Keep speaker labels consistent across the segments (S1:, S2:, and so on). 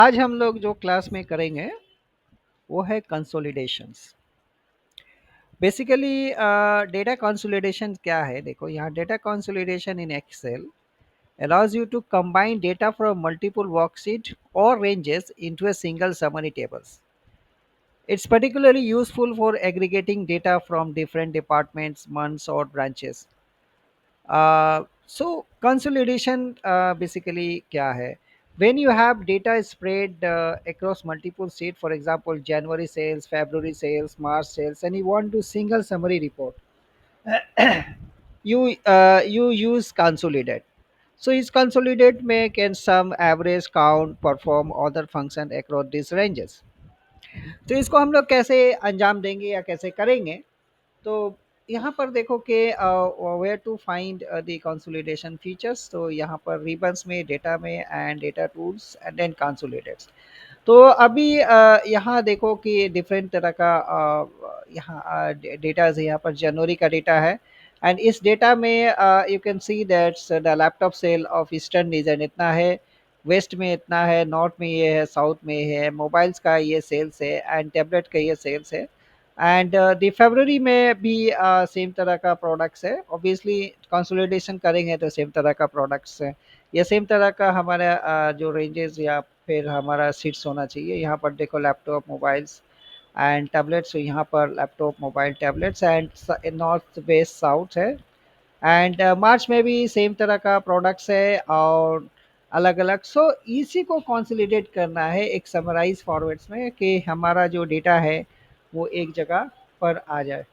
S1: आज हम लोग जो क्लास में करेंगे वो है कंसोलिडेशंस। बेसिकली डेटा कंसोलिडेशन क्या है? देखो यहाँ data consolidation in Excel allows you to combine data from multiple worksheet or ranges into a single summary tables. It's particularly useful for aggregating data from different departments, months, or branches. So consolidation basically क्या है? When you have data spread across multiple states, for example, January sales, February sales, March sales, and you want to single summary report, you use consolidate. So is consolidate make and sum, average, count, perform other function across these ranges. तो इसको हम लोग कैसे अंजाम देंगे या कैसे करेंगे? तो यहाँ पर देखो कि where to find the consolidation features. तो यहाँ पर रिबन्स में, डेटा में, and data tools and then consolidates. तो अभी यहाँ देखो कि डिफरेंट तरह का यहाँ डेटा है। यहाँ पर जनवरी का डेटा है एंड इस डेटा में you can see that's the laptop sale of eastern region इतना है, वेस्ट में इतना है, नॉर्थ में ये है, साउथ में है, मोबाइल्स का ये सेल्स है एंड टैबलेट का ये सेल्स है। एंड द फरवरी में भी सेम तरह का प्रोडक्ट्स है। ऑब्वियसली कंसोलिडेशन करेंगे तो सेम तरह का प्रोडक्ट्स है, या सेम तरह का हमारा जो रेंजेस या फिर हमारा सीट्स होना चाहिए। यहाँ पर देखो लैपटॉप, मोबाइल्स एंड टैबलेट्स। यहाँ पर laptop, mobile, tablets and north, west, south है। एंड मार्च में भी सेम तरह का प्रोडक्ट्स है और अलग अलग। सो इसी को कंसोलिडेट करना है एक समराइज फॉर्मेट्स में कि हमारा जो डेटा है वो एक जगह पर आ जाए।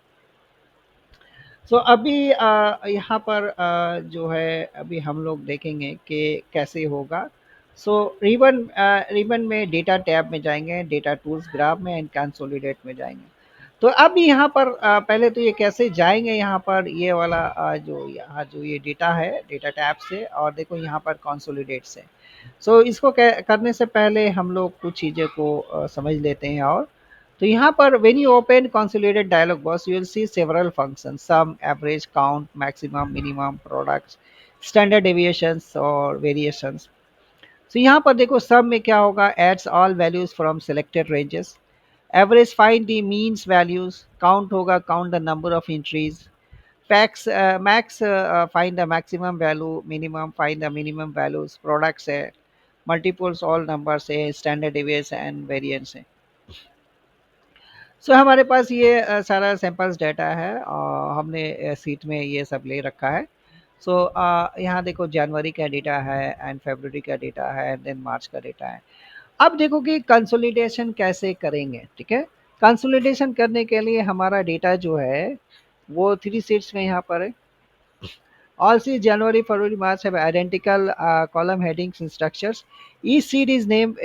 S1: सो अभी यहाँ पर जो है अभी हम लोग देखेंगे कि कैसे होगा। सो रिबन में डेटा टैब में जाएंगे, डेटा टूल्स ग्राफ में एंड कंसोलिडेट में जाएंगे। तो अब यहाँ पर पहले तो ये कैसे जाएंगे, यहाँ पर ये वाला जो यहाँ जो ये डेटा है डेटा टैब से, और देखो यहाँ पर कंसोलिडेट से। सो इसको करने से पहले हम लोग कुछ चीज़ें को समझ लेते हैं। और तो यहाँ पर when you open consolidated dialog box, you will see several functions: sum, average, count, maximum, minimum, products, standard deviations और variations. So यहाँ पर देखो sum में क्या होगा, adds all values from selected ranges. Average find the means values. Count होगा count the number of entries. Max find the maximum value. Minimum find the minimum values. Products है, multiples all numbers है, standard deviation and variance है। हमारे पास ये सारा samples data है और हमने सीट में ये सब ले रखा है। यहाँ देखो जनवरी का डेटा है एंड फरवरी का डेटा है एंड देन मार्च का डेटा है। अब देखो कि कंसोलिडेशन कैसे करेंगे। ठीक है, कंसोलिडेशन करने के लिए हमारा डेटा जो है वो थ्री सीट्स में यहाँ पर है। All seat January, February, March have identical column headings and structures. Each seat is named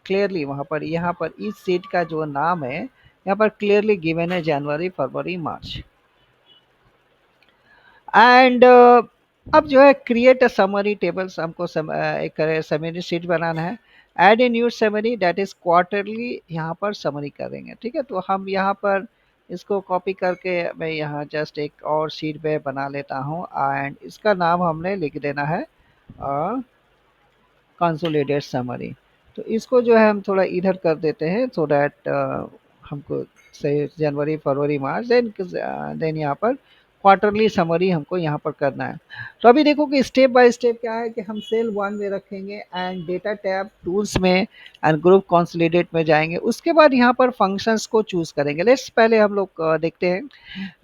S1: clearly वहाँ पर, यहाँ पर each seat का जो नाम है यहाँ पर क्लियरली गिवन है, जनवरी, फरवरी, मार्च। एंड अब जो है क्रिएट अ समरी टेबल्स, हमको एक समरी शीट बनाना है। Add a new summary that is quarterly, यहाँ पर समरी करेंगे। ठीक है, तो हम यहाँ पर इसको कॉपी करके मैं यहाँ जस्ट एक और शीट पे बना लेता हूँ एंड इसका नाम हमने लिख देना है कंसोलिडेट समरी। तो इसको जो है हम थोड़ा इधर कर देते हैं सो दैट हमको सही जनवरी, फरवरी, मार्च, देन यहाँ पर क्वार्टरली समरी हमको यहाँ पर करना है। तो अभी देखो कि स्टेप बाय स्टेप क्या है कि हम सेल 1 में रखेंगे एंड डेटा टैब टूल्स में एंड ग्रुप कंसोलिडेट में जाएंगे। उसके बाद यहाँ पर फंक्शंस को चूज करेंगे। लेट्स पहले हम लोग देखते हैं।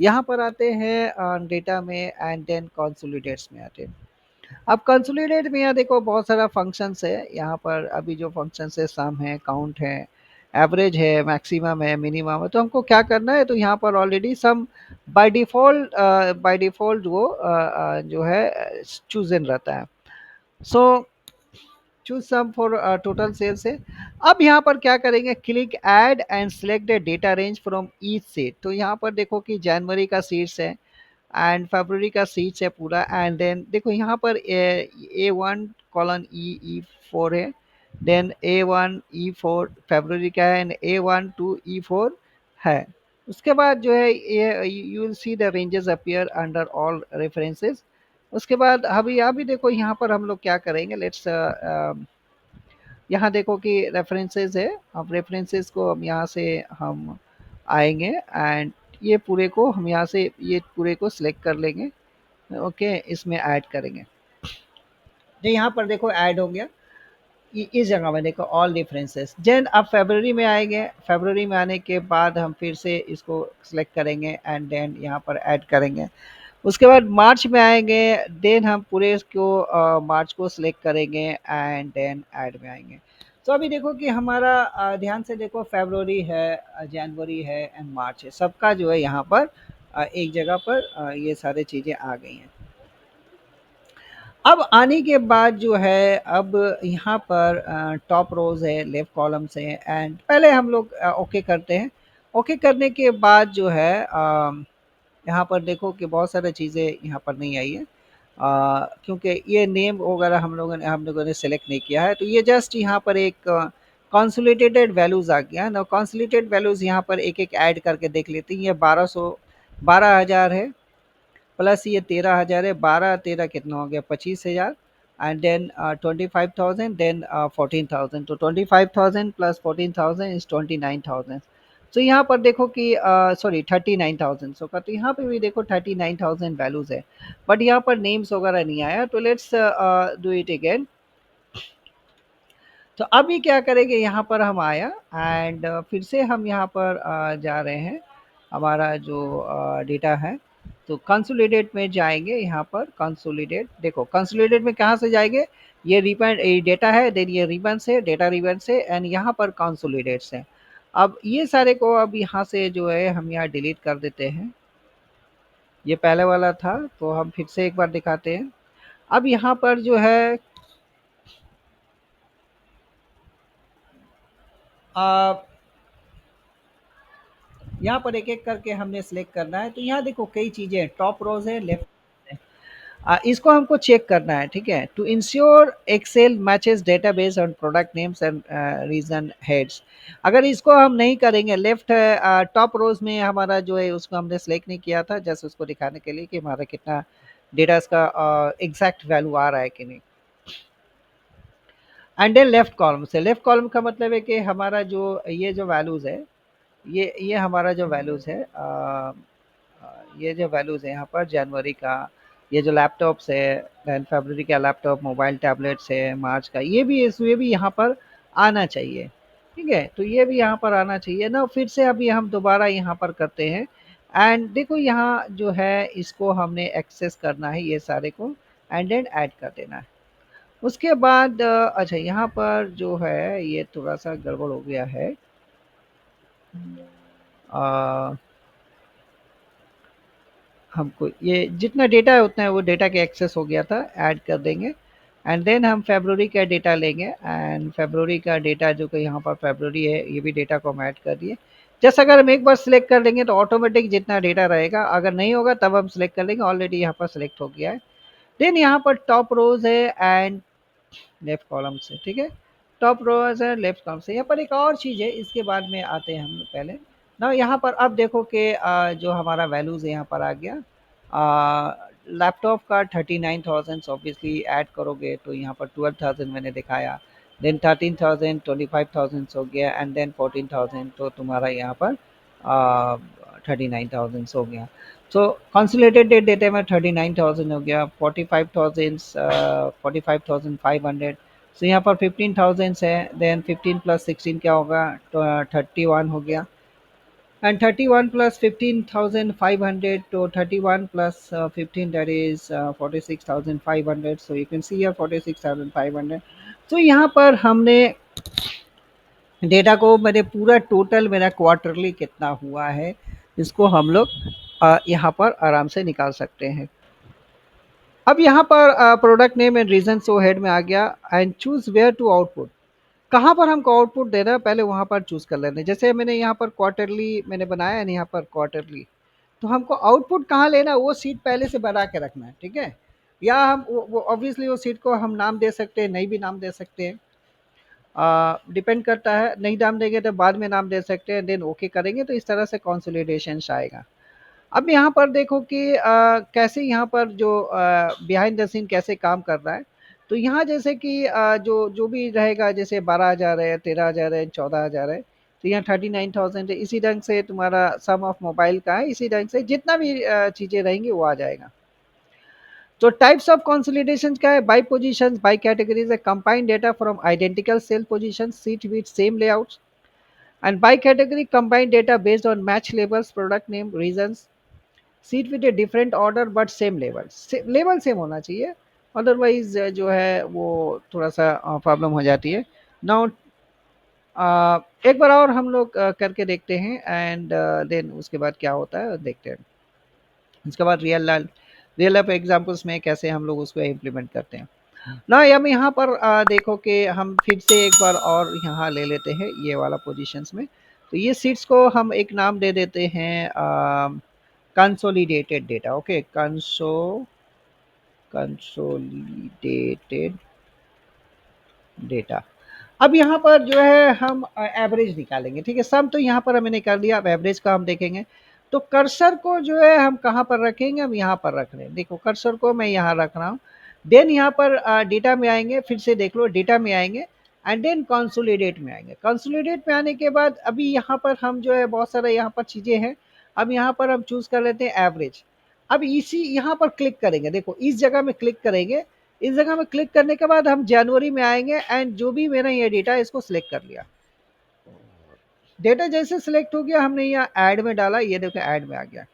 S1: यहाँ पर आते हैं डेटा में एंड देन कंसोलिडेट्स में आते हैं। अब कंसोलिडेट में यहाँ देखो बहुत सारा फंक्शंस है। यहाँ पर अभी जो फंक्शंस है सम है, काउंट है, एवरेज है, मैक्सिमम है, मिनिमम है। तो हमको क्या करना है, तो यहाँ पर ऑलरेडी सम बाय डिफॉल्ट वो जो है चूजन रहता है। So choose sum for total sales है। अब यहाँ पर क्या करेंगे, click add and select the data range from each sheet. तो यहाँ पर देखो कि जनवरी का सीट्स है एंड फरवरी का सीट्स है पूरा। एंड देन देखो यहाँ पर A1:E4 है, देन A1:E4 फरवरी का है एंड A1:E4 है। उसके बाद जो है ये you will see the ranges appear under all references. उसके बाद अभी अभी देखो यहाँ पर हम लोग क्या करेंगे, लेट्स यहाँ देखो कि रेफरेंसेस है। अब रेफरेंसेस को हम यहाँ से हम आएंगे एंड ये पूरे को हम यहाँ से ये पूरे को सिलेक्ट कर लेंगे। ओके, इसमें ऐड करेंगे। तो यहाँ पर देखो ऐड हो गया। इस जगह में देखो ऑल डिफरेंसेस। देन अब फरवरी में आएंगे। फरवरी में आने के बाद हम फिर से इसको सिलेक्ट करेंगे एंड देन यहाँ पर ऐड करेंगे। उसके बाद मार्च में आएंगे। देन हम पूरे इसको मार्च को सिलेक्ट करेंगे एंड देन ऐड में आएंगे। तो अभी देखो कि हमारा ध्यान से देखो फरवरी है, जनवरी है एंड मार्च है, सबका जो है यहाँ पर एक जगह पर ये सारी चीज़ें आ गई हैं। अब आने के बाद जो है अब यहाँ पर टॉप रोज है, लेफ्ट कॉलम्स है एंड पहले हम लोग ओके करते हैं। ओके करने के बाद जो है यहाँ पर देखो कि बहुत सारी चीज़ें यहाँ पर नहीं आई है क्योंकि ये नेम वगैरह हम लोगों ने सेलेक्ट नहीं किया है। तो ये जस्ट यहाँ पर एक कॉन्सोलिडेटेड वैल्यूज़ आ गया ना। कॉन्सोलिडेटेड वैल्यूज़ यहाँ पर एक एक ऐड करके देख लेते हैं। ये 12,000 है, प्लस ये 13,000 है। 12 13 कितना हो गया, 25,000 एंड देन 25,000 देन 14,000। तो 25,000 प्लस 14,000 इज 29,000। तो यहाँ पर देखो कि सॉरी 39,000 सो का। तो यहाँ पे भी देखो 39,000 वैल्यूज है, बट यहाँ पर नेम्स वगैरह नहीं आया। तो लेट्स डू इट अगेन। तो अभी क्या करेंगे, यहाँ पर हम आया एंड फिर से हम यहाँ पर जा रहे हैं। हमारा जो डेटा है तो कंसोलिडेट में जाएंगे। यहाँ पर कंसोलिडेट, देखो कंसोलिडेट में कहाँ से जाएंगे, ये रिबन डेटा है, देन ये रिबन से डेटा रिबन से एंड यहाँ पर कंसोलिडेट से। अब ये सारे को अब यहाँ से जो है हम यहाँ डिलीट कर देते हैं। ये पहले वाला था तो हम फिर से एक बार दिखाते हैं। अब यहाँ पर जो है आ, यहाँ पर एक एक करके हमने सेलेक्ट करना है। तो यहाँ देखो कई चीज़ें हैं, टॉप रोज है, लेफ्ट है। इसको हमको चेक करना है, ठीक है। To ensure Excel matches database on product names and region heads. अगर इसको हम नहीं करेंगे, लेफ्ट टॉप रोज में हमारा जो है उसको हमने सेलेक्ट नहीं किया था, जस्ट उसको दिखाने के लिए कि हमारा कितना डेटा का एग्जैक्ट वैल्यू आ रहा है कि नहीं। एंड देन लेफ्ट कॉलम से, लेफ्ट कॉलम का मतलब है कि हमारा जो ये जो वैल्यूज़ है, ये हमारा जो वैल्यूज़ है ये जो वैल्यूज़ है यहाँ पर जनवरी का, ये जो लैपटॉप्स है, दैन फरवरी का लैपटॉप, मोबाइल टैबलेट्स है, मार्च का ये भी यहाँ पर आना चाहिए, ठीक है। तो ये भी यहाँ पर आना चाहिए ना। फिर से अभी हम दोबारा यहाँ पर करते हैं एंड देखो यहाँ जो है इसको हमने एक्सेस करना है ये सारे को एंड देन ऐड कर देना है। उसके बाद अच्छा यहाँ पर जो है ये थोड़ा सा गड़बड़ हो गया है। अ, हमको ये जितना डेटा है उतना है, वो डेटा के एक्सेस हो गया था, ऐड कर देंगे एंड देन हम फरवरी का डेटा लेंगे एंड फरवरी का डेटा जो कि यहाँ पर फरवरी है ये भी डेटा को हम ऐड कर दिए। जैसे अगर हम एक बार सिलेक्ट कर लेंगे तो ऑटोमेटिक जितना डेटा रहेगा, अगर नहीं होगा तब हम सिलेक्ट कर लेंगे। ऑलरेडी यहाँ पर सिलेक्ट हो गया है। देन यहाँ पर टॉप रोज है एंड लेफ्ट कॉलम से, ठीक है। टॉप रोज है लेफ्ट कॉलम से। यहाँ पर एक और चीज़ है, इसके बाद में आते हैं हम लोग पहले ना। यहाँ पर अब देखो कि जो हमारा वैल्यूज़ है यहाँ पर आ गया। लैपटॉप का 39,000 ऑब्वियसली ऐड करोगे तो यहाँ पर 12,000 मैंने दिखाया, देन 13,000, 25,000 हो गया एंड देन 14,000। तो तुम्हारा यहाँ पर 39,000 हो गया। सो कंसोलिडेटेड डेटा में 39,000 हो गया, 45,000 45,500। सो यहाँ पर 15,000 है, देन 15 प्लस 16 क्या होगा, 31 हो गया एंड 31 प्लस 15,500। तो 31 plus 15 that is 46,500। So you can see here 46,500। तो यहाँ पर हमने डेटा को, मैंने पूरा टोटल मेरा क्वार्टरली कितना हुआ है इसको हम लोग यहाँ पर आराम से निकाल सकते हैं। अब यहाँ पर product name and region so head में आ गया and choose where to output. कहाँ पर हमको आउटपुट देना है पहले वहाँ पर चूज कर लेना है। जैसे मैंने यहाँ पर क्वार्टरली मैंने बनाया है ना, यहाँ पर क्वार्टरली, तो हमको आउटपुट कहाँ लेना है वो सीट पहले से बना के रखना है, ठीक है। या हम वो ऑब्वियसली वो सीट को हम नाम दे सकते हैं, नहीं भी नाम दे सकते हैं, डिपेंड करता है। नहीं नाम देंगे तो बाद में नाम दे सकते हैं, देन ओके करेंगे तो इस तरह से कंसोलिडेशन आएगा। अब यहाँ पर देखो कि कैसे यहाँ पर जो बिहाइंड द सीन कैसे काम कर रहा है। तो यहाँ जैसे कि जो जो भी रहेगा, जैसे 12,000 है, 13,000 है, 14,000 है, तो यहाँ 39,000 है। इसी ढंग से तुम्हारा सम ऑफ मोबाइल का है, इसी ढंग से जितना भी चीज़ें रहेंगी वो आ जाएगा। तो टाइप्स ऑफ कंसोलिडेशन क्या है? बाय पोजीशंस, बाय कैटेगरीज है, combined data from identical cell position, sheet with same layouts, and by category combined data based on match labels, product name, regions, sheet with a different order but same level, level same होना चाहिए, otherwise जो है वो थोड़ा सा problem हो जाती है। नाउ एक बार और हम लोग करके देखते हैं, एंड देन उसके बाद क्या होता है देखते हैं। उसके बाद रियल लाइफ एग्जांपल्स में कैसे हम लोग उसको इम्प्लीमेंट करते हैं ना। हम यहाँ पर देखो कि हम फिर से एक बार और यहाँ ले लेते हैं ये वाला पोजीशंस में। तो ये सीट्स को हम एक नाम दे देते हैं consolidated data. Okay, consolidated data. अब यहाँ पर जो है हम एवरेज निकालेंगे, ठीक है। सम तो यहाँ पर हमने कर लिया, अब एवरेज का हम देखेंगे। तो कर्सर को जो है हम कहाँ पर रखेंगे? हम यहाँ पर रख रहे हैं, देखो कर्सर को मैं यहाँ रख रहा हूँ। देन यहाँ पर डेटा में आएंगे, फिर से देख लो डेटा में आएंगे, एंड देन कंसोलिडेट में आएंगे। कंसोलिडेट में आने के बाद अभी यहाँ पर हम जो है बहुत सारा यहाँ पर चीज़ें हैं। अब यहाँ पर हम चूज कर लेते हैं एवरेज। अब इसी यहाँ पर क्लिक करेंगे, देखो इस जगह में क्लिक करेंगे। इस जगह में क्लिक करने के बाद हम जनवरी में आएंगे, एंड जो भी मेरा ये डेटा है इसको सिलेक्ट कर लिया। डेटा जैसे सिलेक्ट हो गया, हमने यहाँ ऐड में डाला, ये देखो ऐड में आ गया।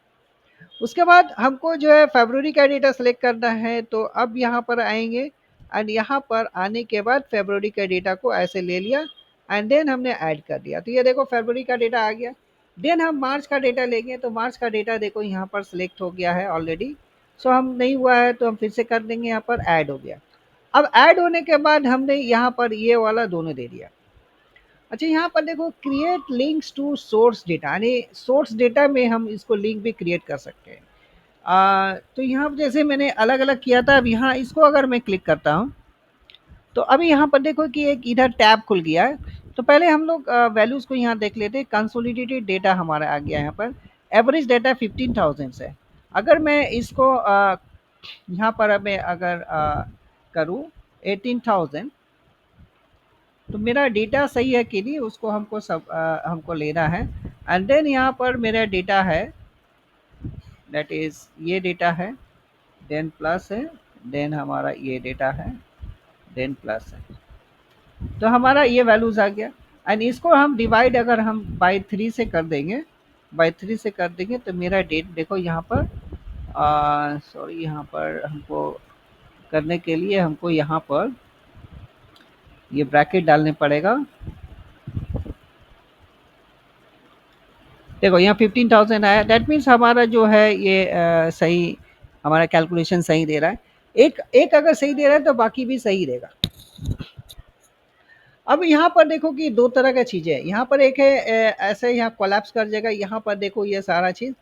S1: उसके बाद हमको जो है फरवरी का डेटा सिलेक्ट करना है, तो अब यहाँ पर आएंगे, एंड यहाँ पर आने के बाद फरवरी का डेटा को ऐसे ले लिया, एंड देन हमने ऐड कर दिया। तो ये देखो फरवरी का डेटा आ गया। देन हम मार्च का डेटा लेंगे, तो मार्च का डेटा देखो यहाँ पर सिलेक्ट हो गया है ऑलरेडी। सो हम नहीं हुआ है तो हम फिर से कर देंगे, यहाँ पर ऐड हो गया। अब ऐड होने के बाद हमने यहाँ पर ये वाला दोनों दे दिया। अच्छा, यहाँ पर देखो create links to source data, यानी सोर्स डेटा में हम इसको लिंक भी क्रिएट कर सकते हैं। तो यहाँ पर जैसे मैंने अलग अलग किया था, अब यहाँ इसको अगर मैं क्लिक करता हूँ, तो अभी यहाँ पर देखो कि एक इधर टैब खुल गया है। तो पहले हम लोग वैल्यूज को यहाँ देख लेते हैं। कंसोलिडेटेड डेटा हमारा आ गया यहाँ पर। एवरेज डेटा 15,000 है। अगर मैं इसको यहाँ पर मैं अगर करूँ 18,000, तो मेरा डेटा सही है कि नहीं, उसको हमको हमको लेना है। एंड देन यहाँ पर मेरा डेटा है, दैट इज ये डेटा है, देन प्लस है, देन हमारा ये डेटा है, देन प्लस है। तो हमारा ये वैल्यूज आ गया। एंड इसको हम डिवाइड अगर हम बाई 3 से कर देंगे, बाई 3 से कर देंगे, तो मेरा डेट देखो यहाँ पर सॉरी, यहाँ पर हमको करने के लिए हमको यहाँ पर ये ब्रैकेट डालने पड़ेगा। देखो यहाँ 15,000 आया, दैट मीन्स हमारा जो है ये सही, हमारा कैलकुलेशन सही दे रहा है। एक एक अगर सही दे रहा है तो बाकी भी सही देगा। अब यहाँ पर देखो कि दो तरह का चीज़ है। यहाँ पर एक है ऐसे यहाँ कोलैप्स कर जाएगा। यहाँ पर देखो ये सारा चीज़,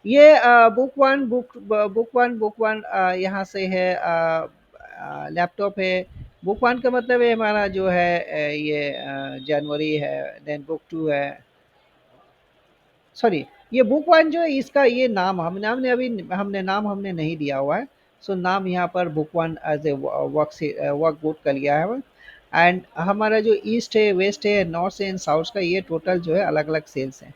S1: ये बुक वन यहाँ से है, लैपटॉप है। बुक वन का मतलब है हमारा जो है ये जनवरी है, देन बुक टू है, सॉरी, ये बुक वन जो है इसका ये नाम हमने अभी हमने नहीं दिया हुआ है। सो नाम यहाँ पर book one as a workbook का लिया है। एंड हमारा जो ईस्ट है, वेस्ट है, नॉर्थ है एंड साउथ का, ये टोटल जो है अलग अलग सेल्स है,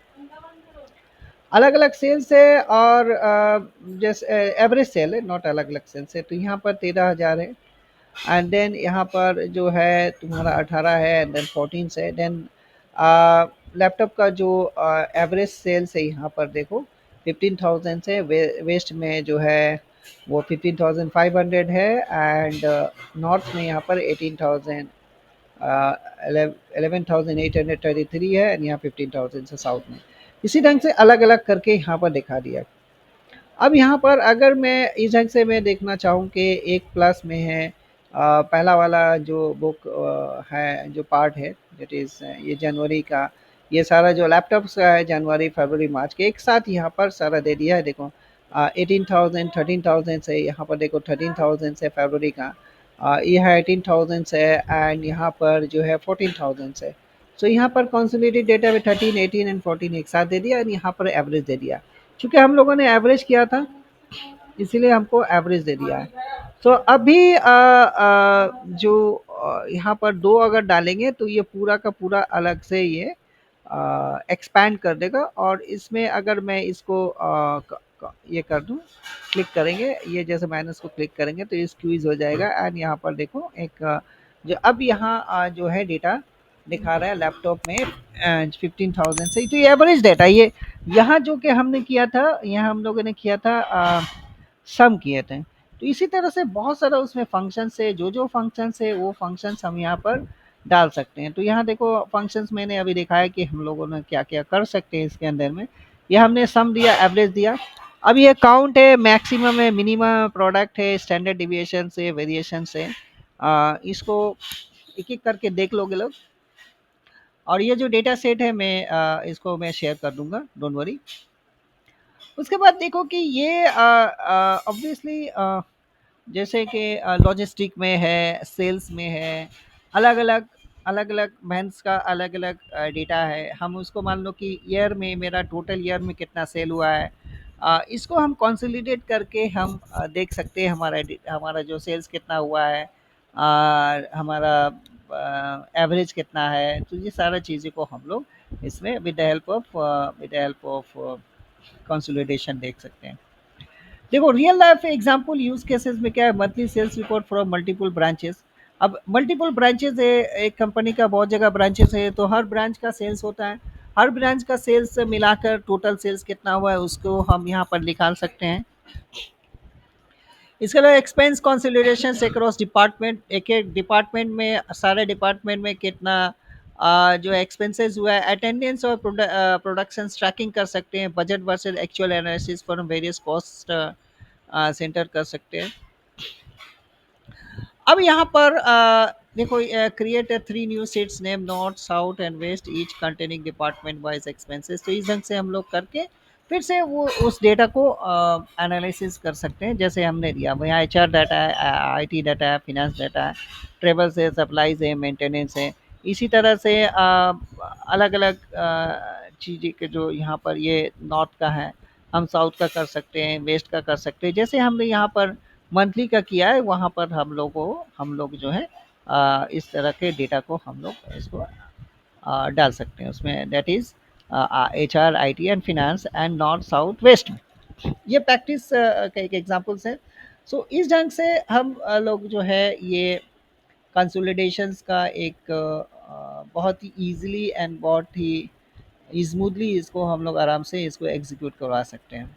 S1: अलग अलग सेल्स है। और जैसे एवरेज सेल है, नॉट अलग अलग सेल्स है। तो यहाँ पर 13,000 है, एंड देन यहाँ पर जो है तुम्हारा 18 है, एंड देन 14 है। देन लैपटॉप का जो एवरेज सेल्स है यहाँ पर देखो 15,000 से, वेस्ट में जो है वो 15,500 है, एंड नॉर्थ में यहाँ पर 18,000 11,833 है, एंड यहाँ 15,000 से साउथ में। इसी ढंग से अलग अलग करके यहाँ पर दिखा दिया। अब यहाँ पर अगर मैं इस ढंग से मैं देखना चाहूँ कि एक प्लस में है पहला वाला जो बुक है, जो पार्ट है, दैट इज़ ये जनवरी का, ये सारा जो लैपटॉप्स का है जनवरी फरवरी मार्च के एक साथ यहाँ पर सारा दे दिया है। देखो 18,000 13,000 से, यहाँ पर देखो 13,000 से फरवरी का, ये है 18,000 से, एंड यहाँ पर जो है 14,000 से। सो यहाँ पर कंसोलिडेटेड डेटा में 13 18 एंड 14 एक साथ दे दिया, और यहाँ पर एवरेज दे दिया। चूँकि हम लोगों ने एवरेज किया था, इसीलिए हमको एवरेज दे दिया है। तो अभी जो यहाँ पर दो अगर डालेंगे तो ये पूरा का पूरा अलग से ये एक्सपैंड कर देगा, और इसमें अगर मैं इसको ये कर दूं, क्लिक करेंगे, ये जैसे मैंने इसको क्लिक करेंगे तो ये स्क्वीज हो जाएगा, एंड यहाँ पर देखो एक जो अब यहाँ जो है डेटा दिखा रहा है लैपटॉप में 15,000 से, तो ये एवरेज डेटा, ये यहाँ जो कि हमने किया था, यहाँ हम लोगों ने किया था सम किए थे। तो इसी तरह से बहुत सारा उसमें फंक्शंस है, जो जो फंक्शंस है वो फंक्शंस हम यहाँ पर डाल सकते हैं। तो यहाँ देखो फंक्शंस मैंने अभी देखा है कि हम लोगों ने क्या क्या कर सकते हैं इसके अंदर में। ये हमने सम दिया, एवरेज दिया। अब ये काउंट है, मैक्सिमम है, मिनिमम, प्रोडक्ट है, स्टैंडर्ड डिविएशन है, वेरिएशन है। इसको एक एक करके देख लोगे लोग। और ये जो डेटा सेट है मैं इसको मैं शेयर कर दूंगा, डोंट वरी। उसके बाद देखो कि ये ऑब्वियसली जैसे कि लॉजिस्टिक में है, सेल्स में है, अलग अलग अलग अलग बैंड्स का अलग अलग डेटा है। हम उसको मान लो कि ईयर में मेरा टोटल ईयर में कितना सेल हुआ है, इसको हम कंसोलिडेट करके हम देख सकते हैं हमारा हमारा जो सेल्स कितना हुआ है, हमारा एवरेज कितना है। तो ये सारा चीज़ें को हम लोग इसमें with the help of consolidation देख सकते हैं। देखो real life example use cases में क्या है, monthly sales report from multiple branches. अब मल्टीपल ब्रांचेस है, एक कंपनी का बहुत जगह ब्रांचेस है, तो हर ब्रांच का सेल्स होता है। हर ब्रांच का सेल्स मिलाकर टोटल सेल्स कितना हुआ है उसको हम यहाँ पर निकाल सकते हैं। इसके अलावा एक्सपेंस कंसिडरेशन अक्रॉस डिपार्टमेंट, एक एक डिपार्टमेंट में, सारे डिपार्टमेंट में कितना जो एक्सपेंसेस हुआ है। अटेंडेंस और प्रोडक्शन ट्रैकिंग कर सकते हैं। Budget versus actual analysis for various cost centre कर सकते हैं। अब यहाँ पर देखो create three new sheets name north south and west each containing department wise expenses. तो इस ढंग से हम लोग करके फिर से वो उस डेटा को एनालिसिस कर सकते हैं। जैसे हमने दिया यहाँ HR डाटा है, IT डाटा है, फिनेंस डाटा है, ट्रेवल्स है, सप्लाईज है, मेंटेनेंस है। इसी तरह से अलग अलग चीज़ें के जो यहाँ पर ये नॉर्थ का है, हम साउथ का कर सकते हैं, वेस्ट का कर सकते हैं। जैसे हमने यहाँ पर मंथली का किया है, वहाँ पर हम लोग जो है इस तरह के डेटा को हम लोग इसको डाल सकते हैं उसमें, that is HR, IT and finance and north south west में। ये प्रैक्टिस का एक एग्जांपल्स है। सो इस ढंग से हम लोग जो है ये कंसोलिडेशंस का एक बहुत ही इजीली एंड बहुत ही स्मूथली इसको हम लोग आराम से इसको एग्जीक्यूट करवा सकते हैं।